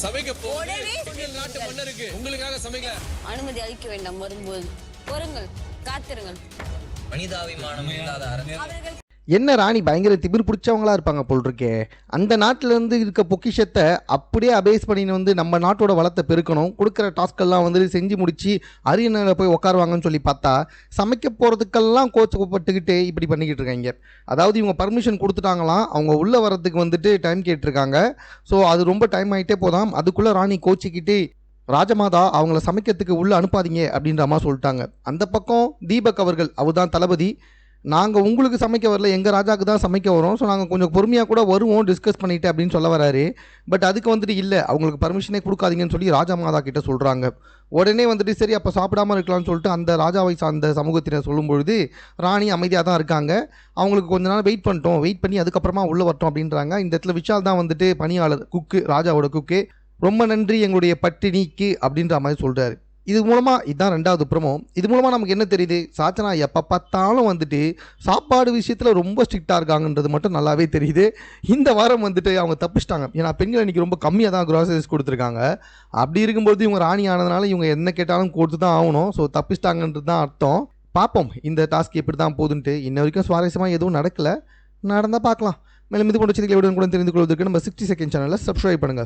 சமைக்க நாட்டு மன்னருக்கு உங்களுக்காக சமைக்க அனுமதி அளிக்க வேண்டாம். வரும்போது பொறுங்கள், காத்திருங்கள். மனிதாபிமானம் இல்லாத அரசியல். என்ன ராணி பயங்கர திமிர் பிடிச்சவங்களா இருப்பாங்க போல் இருக்கே. அந்த நாட்டிலேருந்து இருக்க பொக்கிஷத்தை அப்படியே அபேஸ் பண்ணின்னு வந்து நம்ம நாட்டோட வளத்தை பெருக்கணும், கொடுக்குற டாஸ்கெல்லாம் வந்து செஞ்சு முடிச்சு அரியணையில் போய் உட்காருவாங்கன்னு சொல்லி பார்த்தா சமைக்க போகிறதுக்கெல்லாம் கோச்சப்பட்டுக்கிட்டு இப்படி பண்ணிக்கிட்டு இருக்காங்க. அதாவது இவங்க பர்மிஷன் கொடுத்துட்டாங்களாம், அவங்க உள்ளே வர்றதுக்கு வந்துட்டு டைம் கேட்டிருக்காங்க. ஸோ அது ரொம்ப டைம் ஆகிட்டே போதாம். அதுக்குள்ளே ராணி கோச்சிக்கிட்டு ராஜமாதா அவங்கள சமைக்கிறதுக்கு உள்ளே அனுப்பாதீங்க அப்படின்ற மாதிரி சொல்லிட்டாங்க. அந்த பக்கம் தீபக் அவர்கள், அவர் தான் தளபதி, நாங்கள் உங்களுக்கு சமைக்க வரல, எங்கள் ராஜாவுக்கு தான் சமைக்க வரோம், ஸோ நாங்கள் கொஞ்சம் பொறுமையாக கூட வருவோம் டிஸ்கஸ் பண்ணிவிட்டு அப்படின்னு சொல்ல வராரு. பட் அதுக்கு வந்துட்டு இல்லை, அவங்களுக்கு பர்மிஷனே கொடுக்காதீங்கன்னு சொல்லி ராஜமாதா கிட்ட சொல்கிறாங்க. உடனே வந்துட்டு சரி அப்போ சாப்பிடாமல் இருக்கலாம்னு சொல்லிட்டு அந்த ராஜாவை சார்ந்த சமூகத்தினர் சொல்லும்பொழுது ராணி அமைதியாக தான் இருக்காங்க. அவங்களுக்கு கொஞ்ச நாள் வெயிட் பண்ணி அதுக்கப்புறமா உள்ளே வரட்டும் அப்படின்றாங்க. இந்த இடத்துல விஷால் தான் வந்துட்டு பணியாளர், குக்கு, ராஜாவோட குக்கு, ரொம்ப நன்றி எங்களுடைய பட்டினிக்கு அப்படின்ற மாதிரி சொல்கிறாரு. இது மூலமாக இதுதான் ரெண்டாவது ப்ரோமோ. இது மூலமாக நமக்கு என்ன தெரியுது, சாச்சனா எப்போ பார்த்தாலும் வந்துட்டு சாப்பாடு விஷயத்தில் ரொம்ப ஸ்ட்ரிக்டாக இருக்காங்கன்றது மட்டும் நல்லாவே தெரியுது. இந்த வாரம் வந்துட்டு அவங்க தப்பிச்சிட்டாங்க. ஏன்னா பெண்கள் இன்றைக்கி ரொம்ப கம்மியாக தான் க்ராசரிஸ் கொடுத்துருக்காங்க. அப்படி இருக்கும்போது இவங்க ராணி ஆனதுனால இவங்க என்ன கேட்டாலும் கொடுத்து தான் ஆகணும். ஸோ தப்பிச்சிட்டாங்கன்றது தான் அர்த்தம். பார்ப்போம் இந்த டாஸ்க் எப்படி தான் போகுதுன்ட்டு. இன்ன வரைக்கும் சுவாரஸ்யமாக எதுவும் நடக்கலை, நடந்தால் பார்க்கலாம். மேலும் இது போன்ற செய்திகளை கூட தெரிந்து கொள்வதற்கு நம்ம 60 செகண்ட் சேனலில் சப்ஸ்கிரைப் பண்ணுங்கள்.